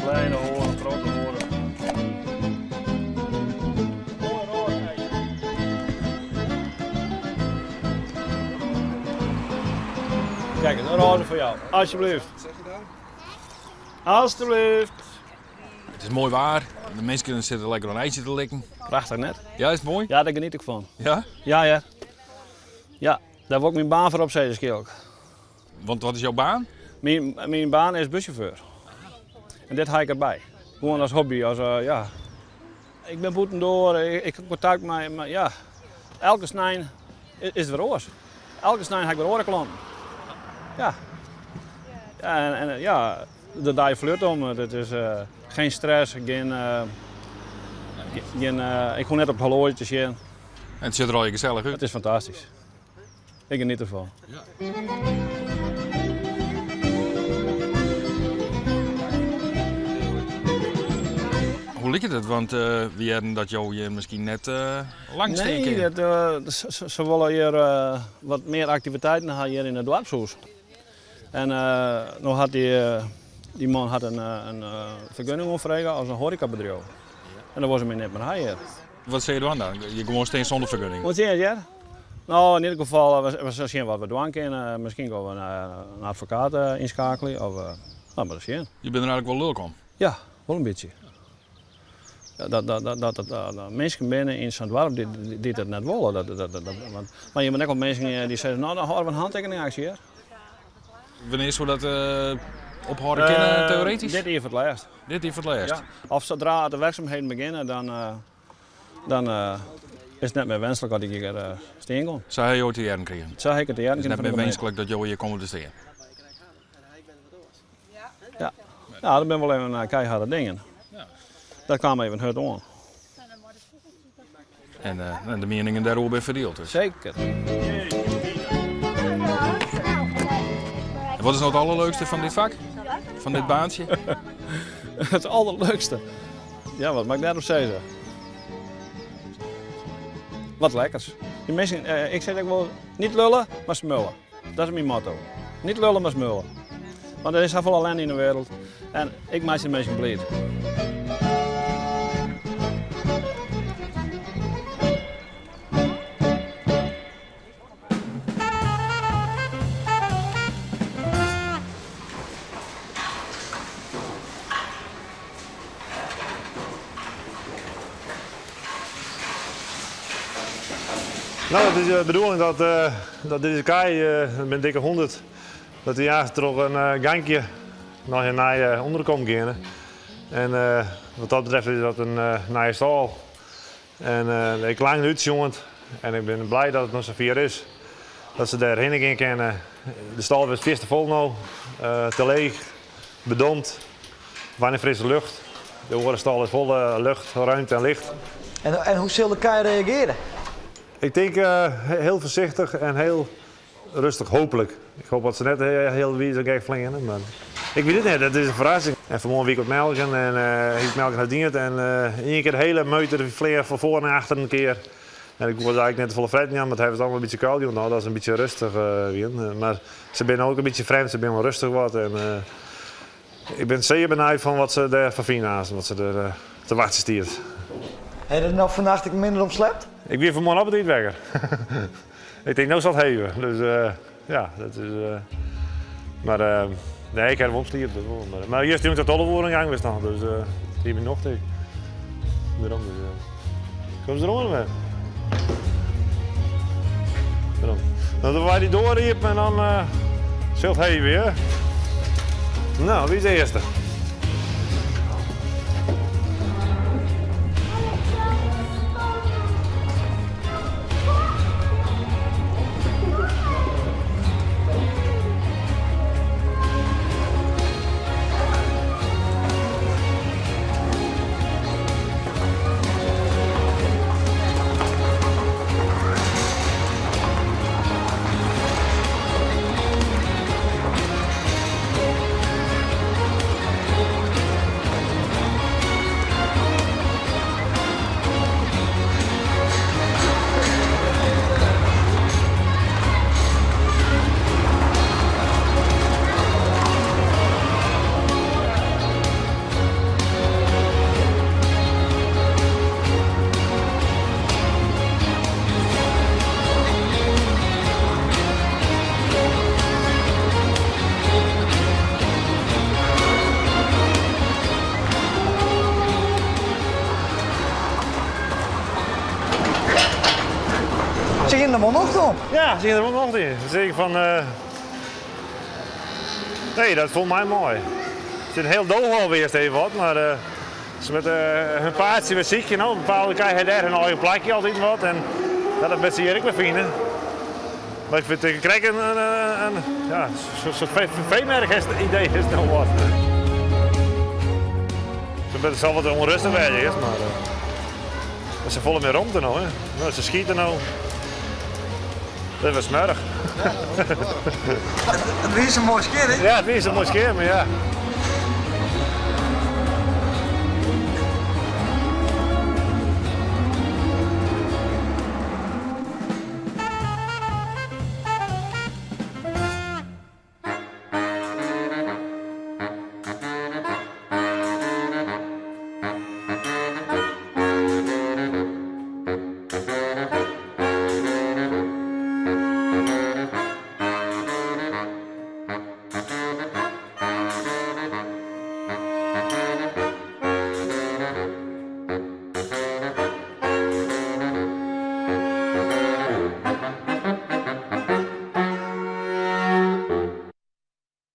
Kleine horen, grote horen. Kijk, een roze voor jou. Alsjeblieft. Zeg je daar? Alsjeblieft. Het is mooi waar. De mensen zitten lekker een ijsje te likken. Prachtig net. Ja, is het mooi? Ja, daar geniet ik van. Ja? Ja, ja. Ja, daar wil ik mijn baan voor opzetten, Skilk. Want wat is jouw baan? Mijn baan is buschauffeur. En dit ga ik erbij. Gewoon als hobby, als ja. Ik ben boeten door, ik heb contact met, ja. Elke snijn is het weer oors. Elke snijn heb ik weer orenklanten. Ja. Ja, en ja, daar je flirt om. Het is geen stress, geen, ik ga net op horlogetjes in. En het ziet er al gezellig uit. Het is fantastisch. Ik geniet ervan. Ja. Hoe ligt het? Want we hadden dat jou hier misschien net lang steken. Nee, ze willen hier wat meer activiteiten hier in het dorpshuis. En nu had die man had een vergunning opvragen als een horecabedrijf. En dan was hij net meer hier. Wat zei je dan? Je gewoon steeds zonder vergunning. Wat zie je, ja? Nou, in ieder geval, we zien wat we doen kunnen. Misschien gaan we een advocaat inschakelen. Of, nou, maar dat zien. Je bent er eigenlijk wel leuk om. Ja, wel een beetje. Dat mensen binnen in Zandwarp die dat net willen. Maar je hebt ook wel mensen die zeggen, nou dan houden we een handtekeningactie hier. Wanneer is we dat ophouden kunnen, theoretisch? Dit hier voor het laatst. Dit hier voor het laatst? Ja. Of zodra de werkzaamheden beginnen, dan is het net meer wenselijk dat ik hier steen kon. Zou je ooit de jaren krijgen? Zo heb ik het de jaren Het is net meer wenselijk dat je hier komt te staan. Ja. Ja, dat zijn wel even keiharde dingen. Ja. Dat kwam even hard aan. En de meningen daarover zijn verdeeld. Dus. Zeker. En wat is nou het allerleukste van dit vak? Van dit baantje? Het allerleukste. Ja, wat mag ik daarop zeggen? Wat lekkers. Die mensen, ik zeg ook wel, niet lullen, maar smullen. Dat is mijn motto. Niet lullen, maar smullen. Want er is zoveel ellende in de wereld. En ik maak de mensen blij. Nou, het is de bedoeling dat deze kaai, met dikke 100, dat hij juist toch een gankje naar je onderkom gaan. En wat dat betreft is dat een naar je stal. En ik lang uitjongen en ik ben blij dat het nog zo ver is. Dat ze daarheen gaan kunnen. De stal is veel te vol nu, te leeg, bedompt, weinig frisse lucht. De orenstal is vol lucht, ruimte en licht. En hoe zal de kaai reageren? Ik denk heel voorzichtig en heel rustig, hopelijk. Ik hoop dat ze net heel wie zo gek vliegen. Maar ik weet het niet, dat is een verrassing. En vanmorgen week op melken en ik melk gediend. En één keer de hele meute de vleer van voor en achter een keer. En ik was eigenlijk net volle vrede aan, maar het heeft allemaal een beetje koud. Nou, dat is een beetje rustig weer. Maar ze zijn ook een beetje vreemd, ze zijn wel rustig wat. En, ik ben zeer benieuwd van wat ze daar van vinden, wat ze er te wachten stiert. Heb je er nou vannacht minder om slept? Ik weer vanmorgen op het eetwekker. Ik denk, nou zal het hebben. Dus ja, dat is. Maar nee, ik heb hem opslierd. Maar eerst toen ik tot alle woorden gang was dan. Dus die ben ik nog tegen. Daarom dus. Kom ze eronder mee. Daarom. Dan doen wij die doorriepen en dan zult hij weer. Nou, wie is de eerste? Zie je hem nog doen? Ja, zie je er wel nog in. Dan zeg ik van... nee, dat vond mij mooi. Het is een heel doog alweer even wat, maar... ze met hun paard zijn weer ziek, you know. Bepaalde krijgen daar hun eigen plekje altijd wat. En dat best hier ik weer vinden. Maar ik vind het krijg een ja, soort veemerk is het idee is nog wat. Het zal wat onrustig werden eerst, maar ze volgen meer rond er nou, hè. Nou, ze schieten nou. Dat was smeurig. Het is een mooi skeer, hè? Ja, het is een mooi skeer, maar ja.